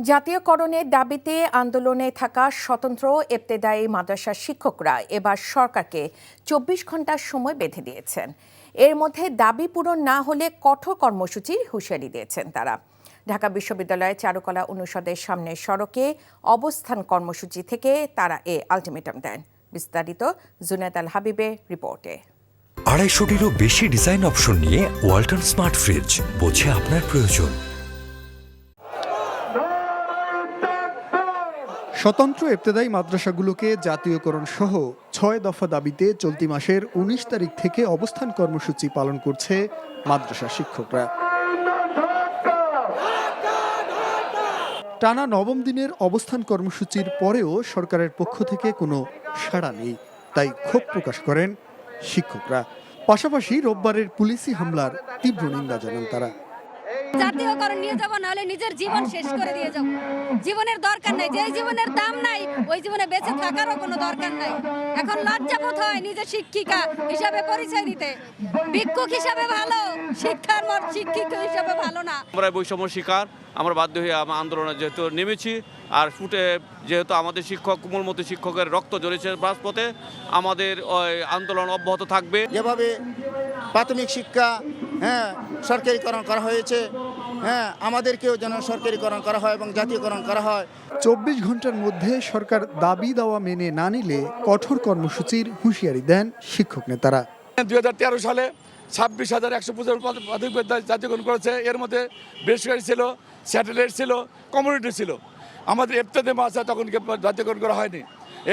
জাতীয়করণের দাবিতে আন্দোলনে থাকা স্বতন্ত্র ইবতেদায়ী মাদ্রাসার শিক্ষকরা এবার সরকারকে ২৪ ঘন্টার সময় বেঁধে দিয়েছেন। এর মধ্যে দাবি পূরণ না হলে কঠোর কর্মসূচির হুঁশিয়ারি দিয়েছেন তারা। ঢাকা বিশ্ববিদ্যালয়ের চারুকলা অনুষদের সামনের সড়কে অবস্থান কর্মসূচি থেকে তারা এ আলটিমেটাম দেন। বিস্তারিত জুনায়েদ আল হাবিবের রিপোর্টে। ২৫০টিরও বেশি ডিজাইন অপশন নিয়ে ওয়ালটন স্মার্ট ফ্রিজ, বোঝে আপনার প্রয়োজন। স্বতন্ত্র ইবতেদায়ী মাদ্রাসাগুলোকে জাতীয়করণ সহ ৬ দফা দাবিতে চলতি মাসের ১৯ তারিখ থেকে অবস্থান কর্মসূচি পালন করছে মাদ্রাসা শিক্ষকরা। টানা নবম দিনের অবস্থান কর্মসূচির পরেও সরকারের পক্ষ থেকে কোনো সাড়া নেই, তাই ক্ষোভ প্রকাশ করেন শিক্ষকরা। পাশাপাশি রোববারের পুলিশি হামলার তীব্র নিন্দা জানান তারা। জাতীয়করণ নিয়ে যাবো, নাহলে নিজের জীবন শেষ করে দিয়ে যাবো। জীবনের দরকার নাই, যে জীবনের দাম নাই ওই জীবনে বেঁচে থাকারও কোনো দরকার নাই। এখন লজ্জাবোধ হয় নিজের শিক্ষিকা হিসাবে পরিচয় দিতে। ভিক্ষুক হিসাবে ভালো, শিক্ষার শিক্ষিক হিসাবে ভালো না। আমরা বৈষম্য শিকার, আমরা বাধ্য হয়ে আন্দোলনে যেহেতু নেমেছি, আর ফুটে যেহেতু আমাদের শিক্ষক মূলমতি শিক্ষকের রক্ত ঝরেছে রাজপথে, আমাদের আন্দোলন অব্যাহত থাকবে। যেভাবে প্রাথমিক শিক্ষা সরকারিকরণ করা হয়েছে, আমাদেরকেও যেন সরকারিকরণ করা হয় এবং জাতীয়করণ করা হয়। ২৪ ঘন্টার মধ্যে সরকার দাবি দেওয়া মেনে না নিলে কঠোর কর্মসূচির হুঁশিয়ারি দেন শিক্ষক নেতারা। ২০১৩ সালে ২৬,১২৫ জাতীয়করণ করেছে। এর মধ্যে বেসরকারি ছিল, স্যাটেলাইট ছিল, কমিউনিটি ছিল। আমাদের ইবতেদায়ী মাদ্রাসা তখন জাতীয়করণ করা হয়নি।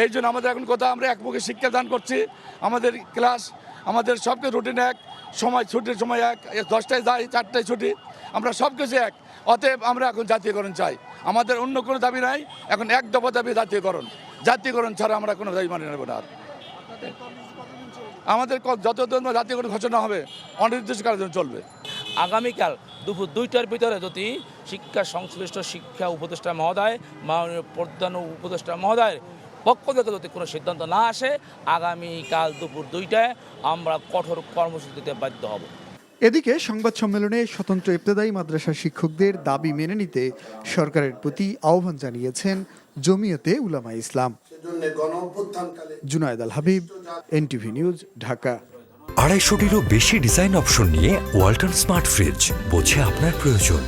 এই জন্য আমাদের এখন কথা, আমরা একমুখী শিক্ষাদান করছি। আমাদের ক্লাস, আমাদের সব কিছু রুটিন এক, সময় ছুটির সময় এক, 10টায় যাই, 4টায় ছুটি, আমরা সব কিছু এক। অতএব আমরা এখন জাতীয়করণ চাই। আমাদের অন্য কোনো দাবি নাই, এখন এক দফা দাবি জাতীয়করণ। জাতীয়করণ ছাড়া আমরা কোনো দাবি মানে নেব না। আর আমাদের যতদিন জাতীয়করণ ঘোষণা হবে অনির্দিষ্টকালের জন্য চলবে। আগামীকাল দুপুর 2টার ভিতরে যদি শিক্ষা সংশ্লিষ্ট শিক্ষা উপদেষ্টা মহোদয়, মাননীয় প্রধান উপদেষ্টা মহোদয়ের পক্ষ থেকে যদি কোনো সিদ্ধান্ত না আসে, আগামীকাল দুপুর 2টায় আমরা কঠোর কর্মসূচি দিতে বাধ্য হব। এদিকে সংবাদ সম্মেলনে স্বতন্ত্র ইবতেদায়ী মাদ্রাসা শিক্ষকদের দাবি মেনে নিতে সরকারের প্রতি আহ্বান জানিয়েছেন জমিয়তে উলামা ইসলাম। জুনায়েদ আল হাবিব, এনটিভি নিউজ, ঢাকা। ২৫০টিরও বেশি ডিজাইন অপশন নিয়ে ওয়ালটন স্মার্ট ফ্রিজ, বোঝে আপনার প্রয়োজন।